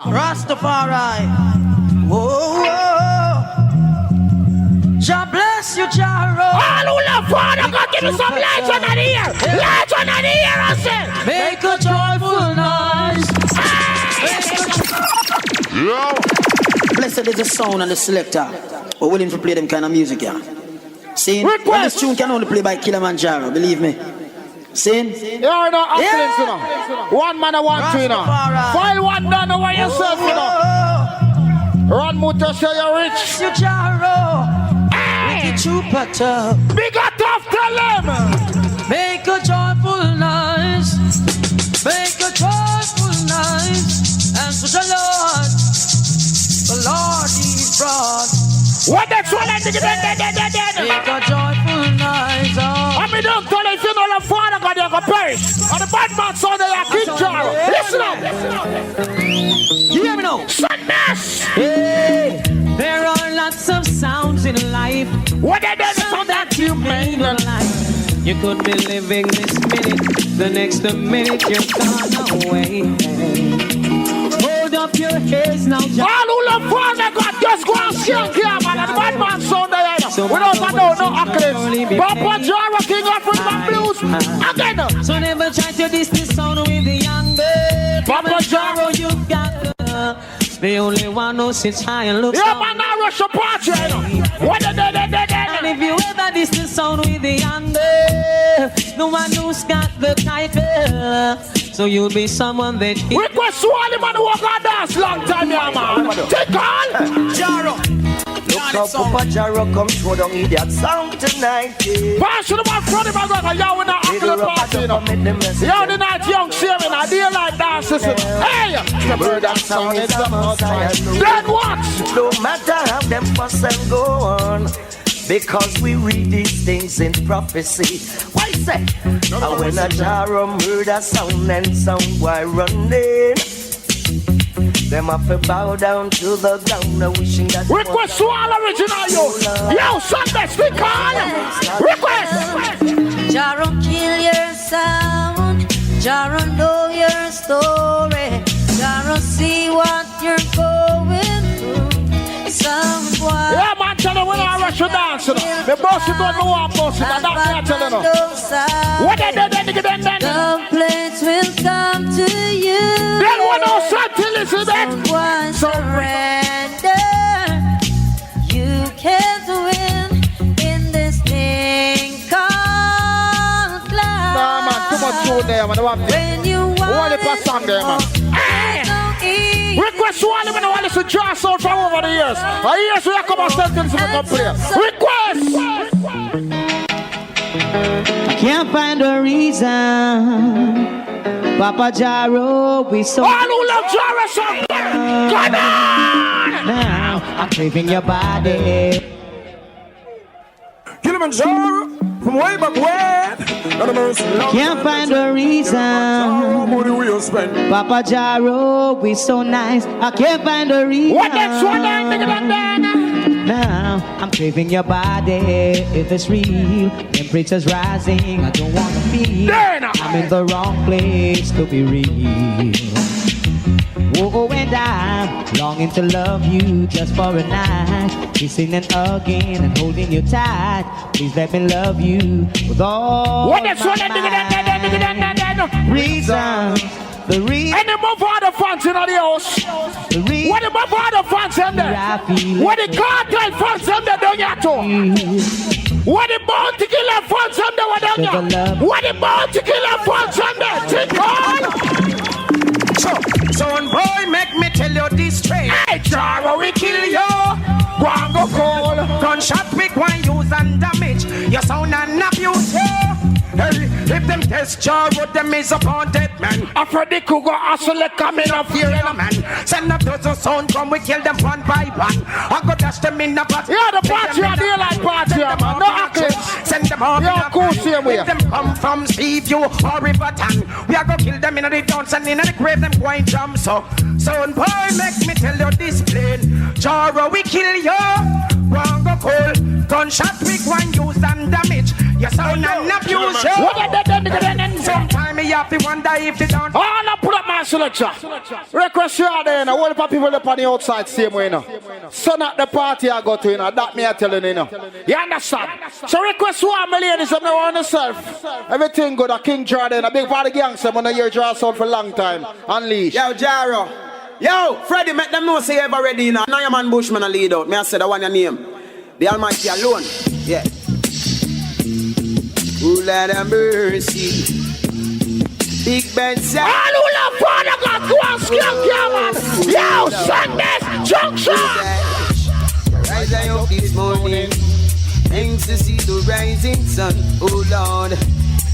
Rastafari. Whoa, whoa. Jah bless you, Jaro. All who love Father, God give you some lights on the ear. Lights on the ear, I say. Make a joyful noise. Blessed is the sound and the selector. We're willing to play them kind of music, yeah. See, well, this tune can only play by Kilimanjaro, believe me. See? You are not excellence, you know. One man, one two, you know. File one down over yourself, you know. Run Muta, say you're rich. You Jaro. Wicked Jupiter. Big up, tough, tell them. Make a joyful noise. Make a joyful noise. And to the Lord is brought. What next one? Make a joyful noise. I mean, don't tell if you know the Father God, you're going to perish. And the bad man saw they are King Jaro. Listen up. You hear me now? Sadness. Hey, there are lots of sounds in life. What are they so that you may not like. You could be living this minute, the next minute you're gone away. Hold up your heads now, Jah. All who love Father God, just go and sing here, man. And the bad man sound there. We don't know no accolades. Papa Jaro, King of Rhythm and Blues. Again. So never try to diss this sound with the younger. Papa Jaro, you got the only one who sits high and looks down. Yeah, man, now rush a party, you know. What the and if you ever diss this sound with the younger, no one who's got the title. So you'll be someone that request to all the man who walk on dance long time, yeah, man. Take on Jaro. Look up, Papa Jaro, come throw down in that sound tonight. Pass to the man front of my brother, y'all in the uncle party, you know. Y'all the night young sharing, I deal like dances. Hey, the bird that sound is the most fire. Then what? No matter how them fuss and go on, because we read these things in prophecy. Why say? And when a Jaro murder sound and sound why running, them have to bow down to the ground, wishing that. Request to all original yo, Sunday, speak on. Request. Jaro, kill your sound. Jaro, know your story. Jaro, see what you're going through. Someone. Yeah, man, tell them when I rush you dance. The boss, you don't know what boss, and that's what I'm telling you. What they then? Complaints will come to you. Then what else until listen that? Surrender. You can't win in this thing called life. Nah, man, too much food there, man. When you want it, song there, man. Request to all the men who want to listen to Jar Sound from over the years. For years we have come and sentence in the company. Request! I can't find a reason. Papa Jaro, we so. All who love Jaro Sound, come on! Now I'm craving your body. Kilimanjaro, from way back when. Can't find a reason. Papa Jaro, we so nice. I can't find a reason. What next one? Now I'm craving your body. If it's real, temperature's rising. I don't wanna feel I'm in the wrong place to be real. Oh, and I'm longing to love you just for a night, kissing and hugging and holding you tight. Please let me love you with all what next one? reasons. The reason. And the more for the fans in the house. What the more for the fans in there? What the cartel fans in there down here too? What the bounty killer fans in there down here? What the bounty killer fans in there? Take on. Son boy, make me tell you this straight. Hey, Jaro, we kill you. Go and go cold. Gunshot pick one use and damage. Your sound and abuse you. Hey, if them test Jaro, them is appointed man. After the cougar hustle, they come in up here, man. Send up those who sound come, we kill them one by one. I go dash them in the party. Yeah, the party, I do like party, man. No actions. Send them up. Yeah, cool, same way. If them come from Seaview or Riverton, we are gonna kill them in the dance and in the grave, them going jump. So, son boy, make me tell you this plain. Jaro, we kill you. Wrong go cold. Gunshot, we one use and damage. Your sound and abuse you. Sometime me have to wonder if they don't. All I put up my selection. Request you out there. there, you know. All the people up on the outside same way, you know. So not the party I go to, you know. That me I telling you, you know. You understand? So request one, my ladies, if you want yourself. Everything good. A King Jordan, a big part of the gangster. I'm going to hear your sound for a long time. Unleash. Yo, Jaro. Yo, Freddie, make them know say you ever ready, you know. Now your man Bushman a lead out. Me I said the one your name. The Almighty alone. Yeah. Who let them mercy? Big Ben said, all who love Father God, go and skunk your man. Yo, Sundays, junction. Rise up this morning. Thanks to see the rising sun. Oh Lord.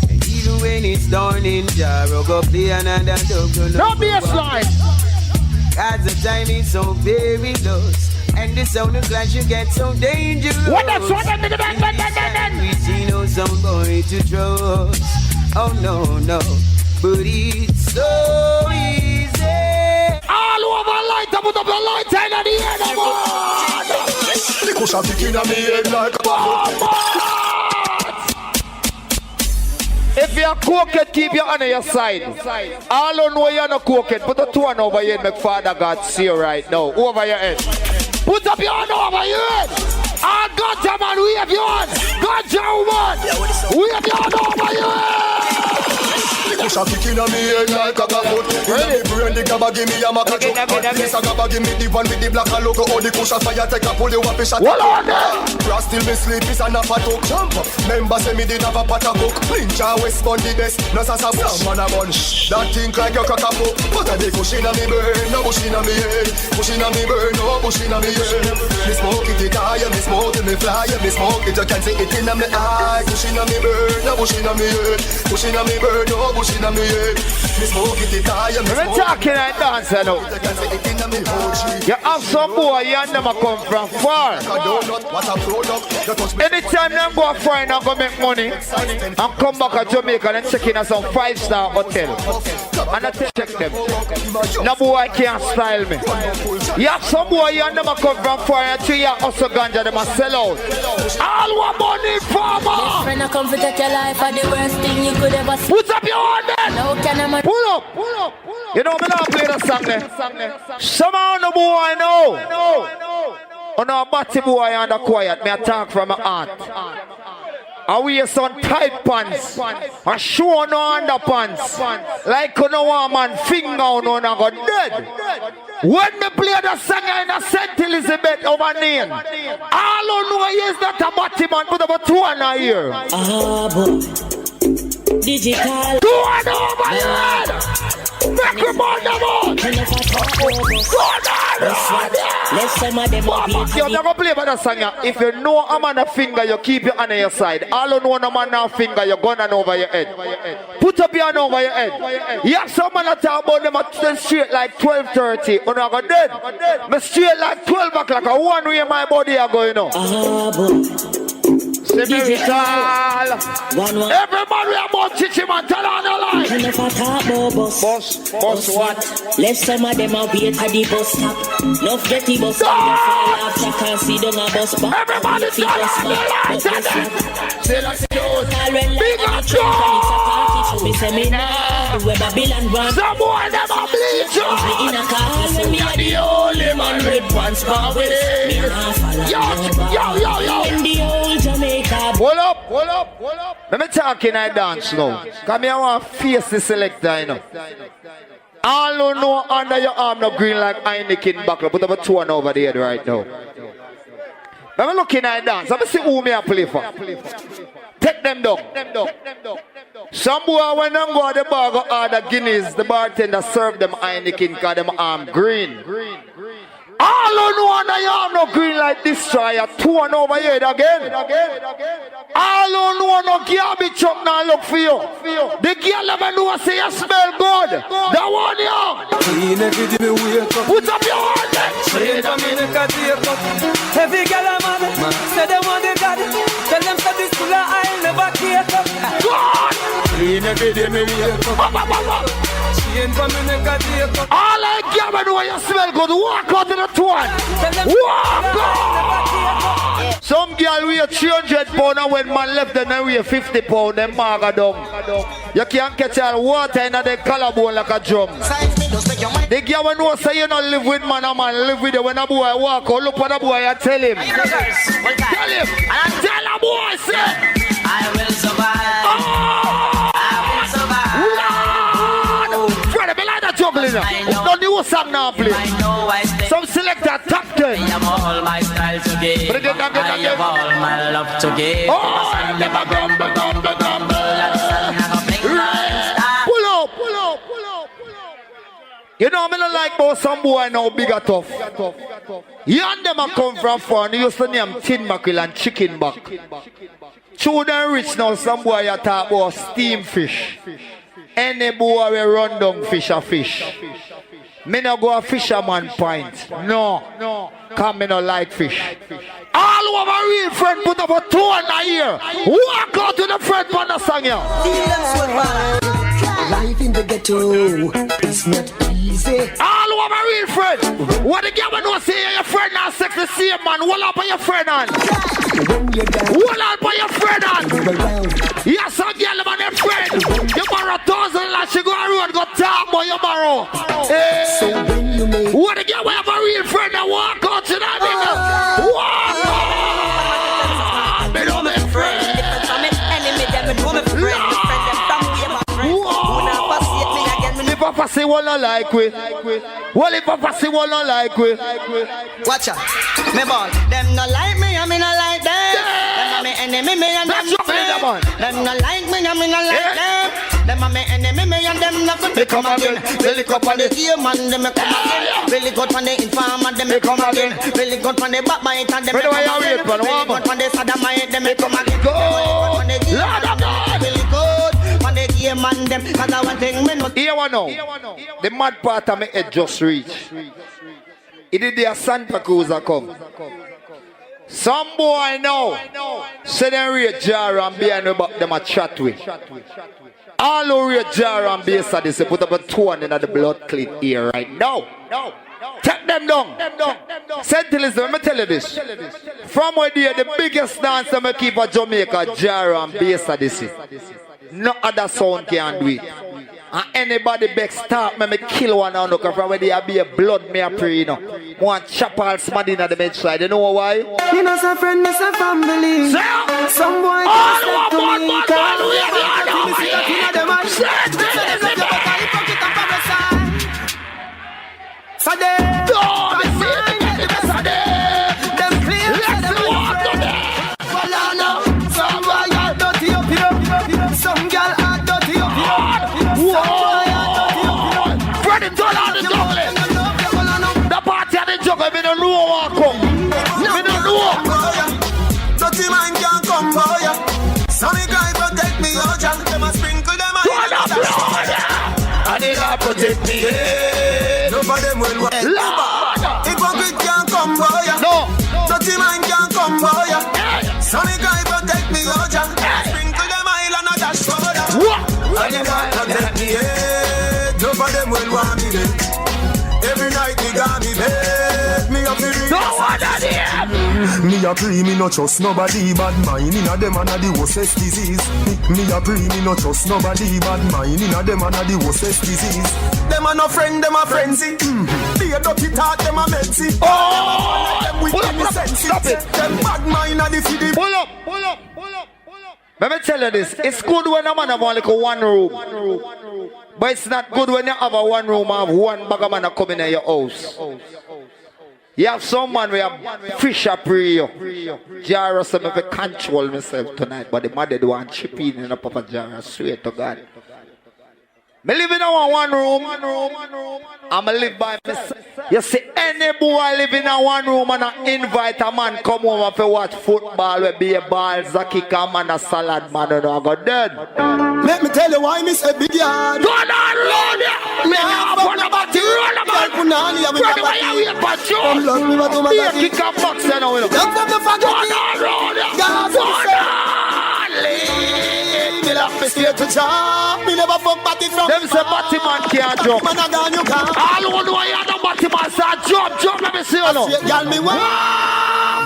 And even when it's dawning, Jaro go play another dog. No baseline. Cause the time is so very close. And the sound of clash you get so dangerous. What that's what I'm doing? We see no some boy to trust. Oh no, no. But it's so easy. All over light, I put up the light and the end of the The cushion kicking on me head like a bomb. If you're cooked, keep your hand on your side. All who know you're not cooked, put a two hand over your head, make Father God see you right now. Over your head. Put up your hand over your head. All ganja man, wave your hand. Ganja woman, wave your hand over your head. Cushion kicking on me head like a gamut. Ready? Brain the gabba give me a maca joke. This a gabba give me the one with the black and logo. All the cushion fire take a pull you up a shot. Hold on there. Grass till me sleep is an apatok. Jump up. Member say me did have a pot of book. Ninja West Bun the best. No sasa bush. Man a bunch. That think like your crack a book. But a the cushion on me burn. No bush in on me head. Cushion on me burn. No bush in on me head. Me smoke it high. Me smoke it me fly. Me smoke it you can see it in on me eye. Cushion on me burn. No bush in on me head. Cushion on me burn. No bush in on me head. Me smoke it high. Me I'm talking like dancer now. You have some boy and them a come from far. Anytime them go foreign and go make money and come back to Jamaica and check in at some 5-star hotel and I check them. No boy can't style me. You have some boy and them a come from foreign and 3 years also ganja them a sell out. All one money farmer. Friend, I come to take your life are the worst thing you could ever see. Put up your hand then. No, can I Pull up. You know me not play the song there. Somehow no boy know. Oh no, batty boy and the quiet. Me a talk from my heart. I wear some tight pants. I show no underpants. Like you know one man finger on and go dead. When me play the song in a St. Elizabeth over name, all who know is that a batty man put up a 2 and a year. digital. 2 and over here. Make them on the board. Let's some of them up. You're not going to play by the song. If you know a man a finger, you keep your hand on your side. All you know a man a finger, you're going on over your head. Put up your hand over your head. You have some man that talk about them at straight like 12:30. You're not going dead. But straight like 12 o'clock. A one way my body are going on. Digital. Every man we about chichi man tell on the line. Boss what? Let some of them a wait at the bus stop. No get the bus stop. I can't see them a bus back. Everybody tell on the line. Say like big and strong. Me say me now. We Babylon run. Some boy them a bleach. In a car. Me a the only man with pants for way. Yo. In the old Jamaica. Hold up. Let me talk in I dance now. Come here, I want to face the selector, you know. All who know under your arm no green like Heineken buckle. Put up a 2 and over the head right now. Let me look in I dance. Let me see who me I play for. Take them down. Some boy when them go to the bar go order Guinness, the bartender serve them Heineken because them arm green. All who know under your arm no green like this try a 2 and over here again. All who know no garbage truck now look for you. The girl never know say you smell good. That one you. Put up your hand then. Every girl a man, say them want the God. Tell them say this full of I'll never care. God. All I care know you smell good. Walk out to the 2 Walk out. Some girl weigh 300 pounds and when man left them they weigh 50 pounds. Them maga down. You can't catch all water in the collarbone like a drum. The girl when you say you don't live with man, a man live with you. When a boy walk out, look what a boy and tell him. Tell him. And tell a boy, say, I will survive. oh, I will survive. Lord. Freddie, me like that juggling now. No new song now, please. I know I stay. Some select that top 10. I have all my style to give. I have all my love to give. Oh, never grumble, grumble, grumble. pull up, pull up, pull up, pull up. You know, me not like about some boy now bigger tough. You and them a come from far. They used to name tin mackerel and chicken back. Children rich now, some boy you talk about steam fish. Any boy will run down fish a fish. Me no go a fisherman point. No. Cause me no like fish. All over real friend put up a toe in a year. Walk out to the friend for the song here. Life in the ghetto is not easy. All over real friend. What the girl know say your friend and sex the same man. Hold up on your friend on. Hold up on your friend on. Yes, some girl man your friend. You borrow 1,000 and she go around go talk about your borrow. Hey. So when you make What the girl have a real friend and walk out to that nigga. Walk out. Me know me friend. If Papa say one not like we, well if Papa say one not like we. Watch out, me ball. Them no like me, I me no like them. Them a me enemy, me and them friend. Them no like me, I me no like them. Them a me enemy, me and them nothing. Me come again. Really good on the ear man, them me come again. Really good on the informer, them me come again. Really good on the backbiter, them me come again. Really good on the sodomite, them me come again. Go, Lord of God. Really good on the ear man, them. 'Cause I want thing me not. Here one now. The mad part of me head just reach. It did the Santa Cruz come. Some boy now say them read jar and behind about them a chat with. All who read jar and base of this, they put up a tone in the blood clean here right now. Take them down. Sentinels, let me tell you this. From where they are the biggest dance that me keep a Jamaica, jar and base of this. No other sound can do it. And anybody back start me kill one now because from where they be a blood me a pray, you know. One chop all somebody in the bench side. You know why? You know some friend, me some family. Some boy all just one to me. So they them clear. Let's walk to them. Well, I know some boy are dirty up here. Some girl are dirty up here. Freddie, turn on the jungle. The party of the jungle, we don't know what come. We don't know. Dirty man can't come boy. Sonny guy protect me, oh Jack. Them a sprinkle them on. And they got protect me. None of them will work. Hypocrite can't come boy. No. Dirty man can't come boy. Sonny guy protect me, oh Jack. Sprinkle them oil and a dash powder. And they got protect me. None of them will want me dead. Every night they got me bed. Me a free. No one of them. Me a pre, me no trust nobody. Bad mind in a them and a the worstest disease. Me a pre, me no trust nobody. Bad mind in a them and a the worstest disease. Them a no friend, them a frenzy. Be a dirty talk, them a messy. Oh! Them with me sense. Stop it. Them bad mind a the feed. Pull up. Let me tell you this. It's good when a man have only one room. But it's not good when you have a one room and have one bag of man come in your house. You have some man where fish up you. Jara said me control myself tonight, but the mother do want chip in a Papa Jara. Swear to God. Me live in a one room. I'ma live by myself. You see, any boy live in a one room and I invite a man come over to watch football where be a ball, Zaki come and a salad man and I go dead. Let me tell you why me say big yard. Go down road there. Me have one about the road about. Brother, why you here for you? Be a kick a box you know. Go down road there. Go down. Me love to stay to job. Me never fuck batty from. Them say batty man can't jump. Man a gun you can't. All who know you know batty man start jump. Let me see you know. Y'all me want.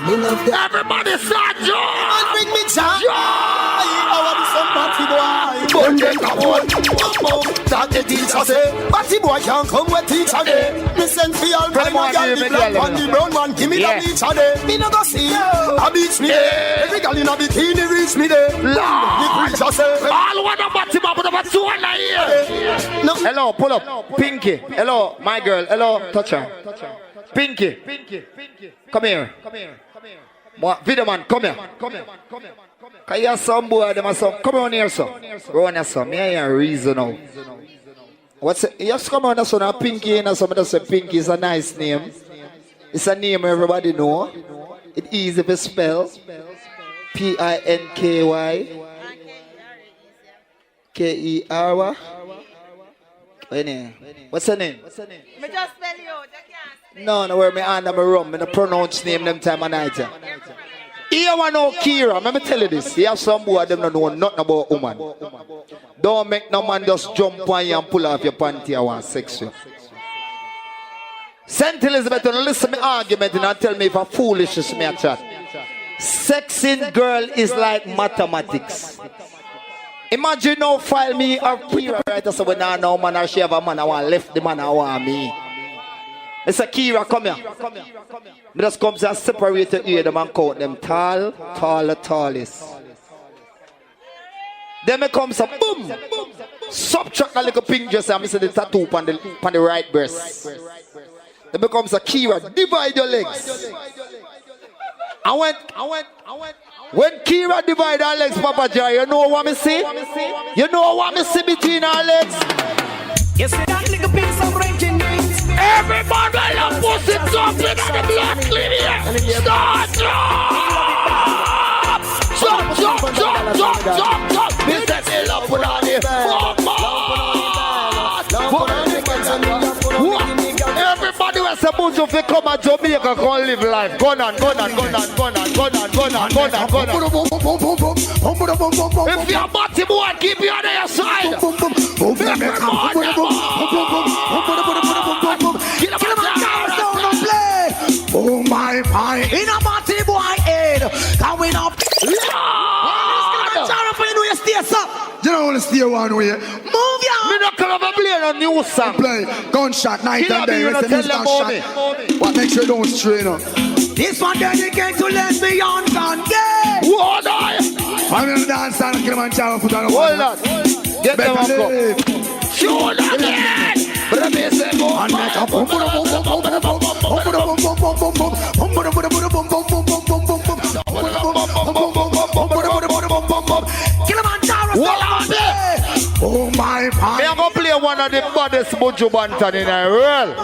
Everybody start jump. Bring me joy. I want some party boy. Them and then come on. That the teacher say, but the boy can't come with teacher day. Me send for all my girl, the black one, the brown one, give me the teacher day. Me no go see, a beach me there. Every girl in a bikini reach me there. The preacher say, all one about him, but about 2 and a year. Hello, pull up. Pinky. Hello, my girl. Hello, touch her. Pinky. Come here. Video man, come here. Can you have some boy, them have some. Come on here, son. Go on here, son. Me ain't reason now. What's it? Just come on here, son. Pinky, and somebody say Pinky is a nice name. It's a name everybody know. It's easy to spell. Pinky. Kery. What's her name? Me just spell you. No, where me hand and me rum. Me no pronounce name them time of night. You want to know Kira? Let me tell you this. You have some boy them don't know nothing about woman. Don't make no man just jump on you and pull off your panty and want sex you. Saint Elizabeth, don't listen to me argument and tell me if I'm foolish is me a chat. Sexing girl is like mathematics. Imagine now file me or Kira right so when I know man or she have a man I want left the man I want me. It's a Kira, come here. Me just comes and separate the ear them and count them tall, tallest. Then me comes a boom, subtract a little pink dress and me see the tattoo on the right breast. Then becomes a Kira, divide your legs. I went. When Kira divide her legs, Papa Jai, you know what me see? You know what me see between her legs? You see that little piece of raging needs. Everybody love pussy jumping at the blood clear. Jump. This is the love for all the everybody was supposed to come at Jamaica go live life. Go on. If you're body boy, keep you on your side. Oh my pie in a body boy head coming up. You don't want to stay one way. Move ya. Me not come play a new song. Play gunshot night and day. What makes you don't strain up? This one dedicated to lesbians and gay. What are you? I'm in the dance and Kilimanjaro put on a hold on. Get them up. Shoot again. But me say go. And make a boom boom boom boom boom boom boom oh my God. Me a go play one of the baddest Buju Banton in a world.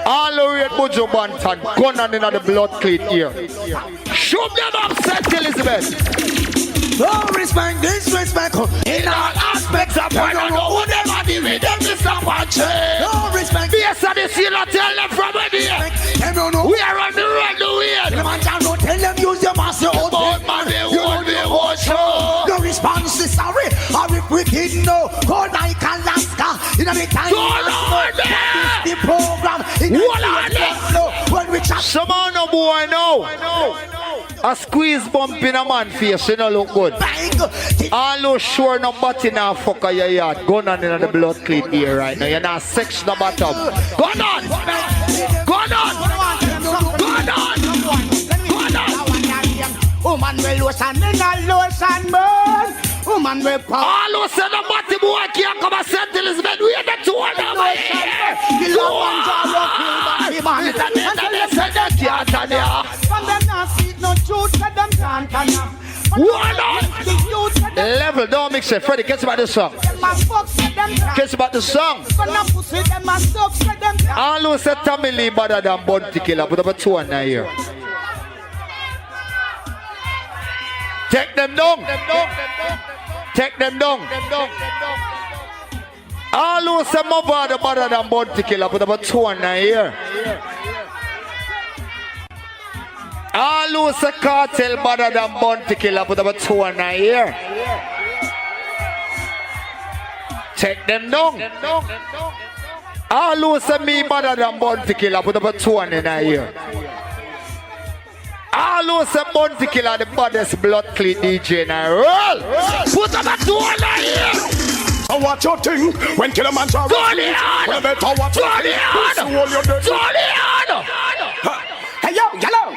All the way Buju Banton, gun on in the blood cleat here. Shoot them up, St. Elizabeth. No respect, disrespect in all aspects of life. I don't know who them are with them is a punch. No respect. Yes, I see not tell them from here. We are on the road to win. Kilimanjaro, tell them use your master. You won't be show. No response is sorry. Or if we didn't know, go like Alaska. In a big time. Go on there. The program. When we chat. Some on no boy know. A squeeze bump in a man face, you know look good. All those sure no button now fuck your yard. Gun on in the blood clean here right now. You're not sex no bottom. Gun on! Woman will lotion in a lotion burn. Woman will pop. All those say no button boy can't come and St. Elizabeth. We are the two of them here. From them not see no truth, let them can't come. Level, don't mix it. Freddie, guess about the song. Guess about the song. All who said Tommy Lee better than Bounty Killer, put up a 2 on here. Take them down. All who said Mavada better than Bounty Killer, put up a 2 on here. All who say cartel better than Bounty Killer, put up a 2 on here. Take them down. All who say me better than Bounty Killer, put up a 2 on here. All All those Bounty Killer, the baddest blood clean DJ in a roll. Put on that door here. Watch your thing when Kilimanjaro. Turn When better watch your thing. Hey yo, yellow.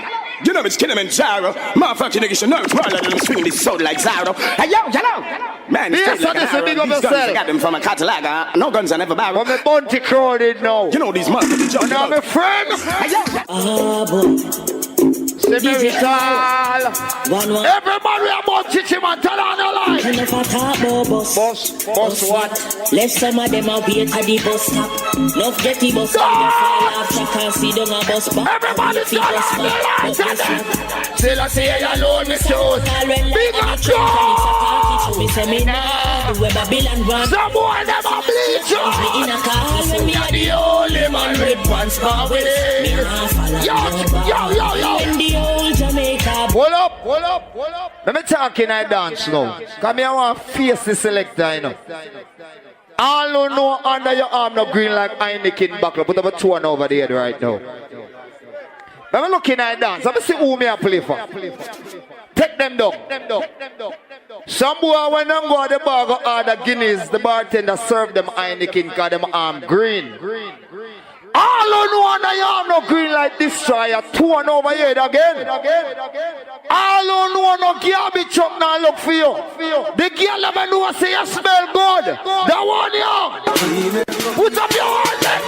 You know it's Kilimanjaro. Motherfucking niggas should know it's right like them swinging this soda like Zaro. Hey yo, yellow. Man, yes, like this is a big of these guns, I yourself. got them from a Catalaga. No guns I never borrow. I'm a Bounty crowded now. You know these motherfuckers jump Now my friend. Hey yo. Everybody about teaching man, tell on the line. Boss what? Let some of them out wait at the bus stop. Love get the bus stop. After can see them a bus back. Everybody tell on the line. Still I say you alone me shoes. Big up shoes. Me say me nah. We Babylon run. Some boy them a bleach you. In a car, so Me are the only man with one spot with it. Yo. in the old Jamaica. Hold up. Let me talk in I dance now. Come here, I want to face the selector, you know. All who know under your arm no green like Heineken buckle. Put up a two over the head right now. Let me look in I dance. Let me see who me I play for. Take them down. Some boy when them go to the bar go order Guinness, the bartender serve them Heineken because them arm green. All who know under your arm no green like this try a two over here again. All who know no garbage truck now look for you. The girl never know say you smell good. That one you. Put up your hand then.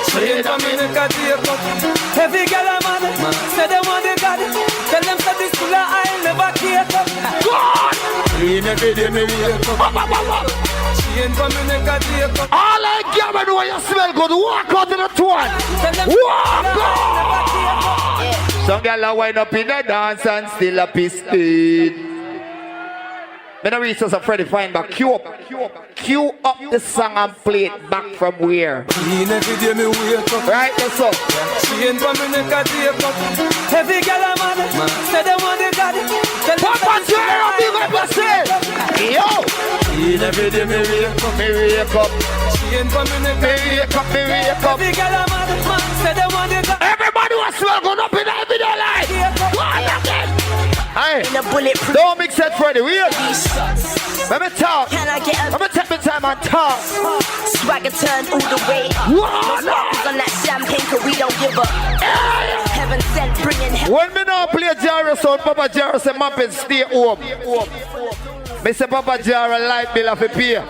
Every girl I'm on, say them want the God. Tell them that this full of I'll never care. God. All I care when you smell good, walk out to the twine. Walk out. Some girl are wind up in the dance and still a piss speed. Me no reach us a Freddie Feinberg. Cue up the song and play it back from where? Right, that's up. Every girl I'm on, say them want the God. Papa Jerry, big up yourself. Yo. Every day me wake up. Every girl I'm on, say them want the God. Everybody was well going up in every day life. Go on again. Hey, don't mix it, Freddie. Wait. Let me talk. Let me take my time and talk. Swagger turn all the way up. No sparkles on that champagne, cause we don't give up. Heaven sent, bringing heaven. When me now play Jarrah sound, Papa Jarrah say, Muppet, stay home. Me say, Papa Jarrah, light bill of a pay.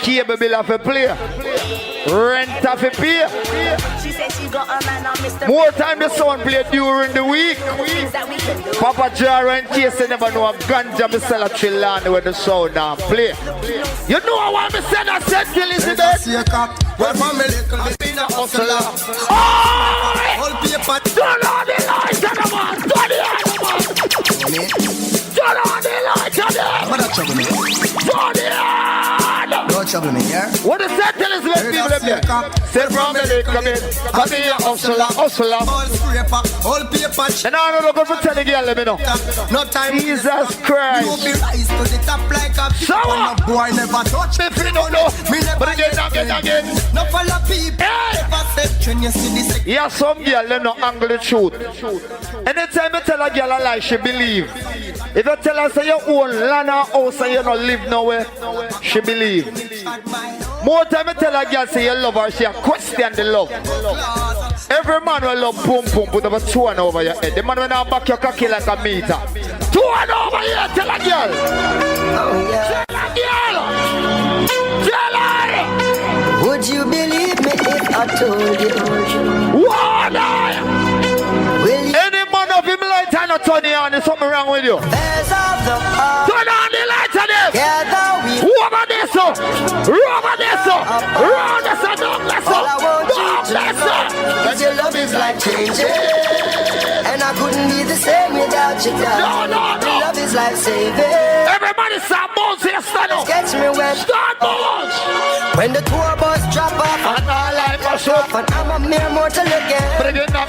Cable bill of a play. Rent of a pay. She said she got a man on Mr. More time the sound play during the week. Papa Jarrah, in case you never know, a ganja me sell a Trillani with the sound now play. You know I want me send a set till it's the day. Well, family, I've been a hustler. All paper. Turn on the lights, man. Turn the lights, man. Turn on the lights, man. Turn the lights. Don't trouble me, yeah? What is that? Tell us what people up there. Say from the come in. Come in, hustler. All scraper, all paper. And I'm not going to tell the girl, let me know. No time. Jesus Christ. You be rise to the top like a So what? boy never touch Me free no know. But again. No follow people. Never said when you see this. Yeah, some girl they no angle the truth. Anytime you tell a girl a lie, she believe. If you tell her say you own land or house and you don't live nowhere, she believe. More time you tell a girl say you love her, she question the love. Every man will love boom boom, put up a 2 over your head. The man will now back your cocky like a meter. 2 over here, tell a girl. Tell a girl. Tell her. Would you believe me if I told you? What? Any man of him light and not turn on, there's something wrong with you. Turn on the lights on them. Who over there, so? Over there, so? Round the sun, don't bless her. Don't bless her. Cause your love is like changing, and I couldn't be the same without you, darling. No. Your love is life saving. Everybody start bones here, stand up. Catch me when Start bones. when the tour bus drop off, And all I must up. and I'm a mere mortal again. Bring it down.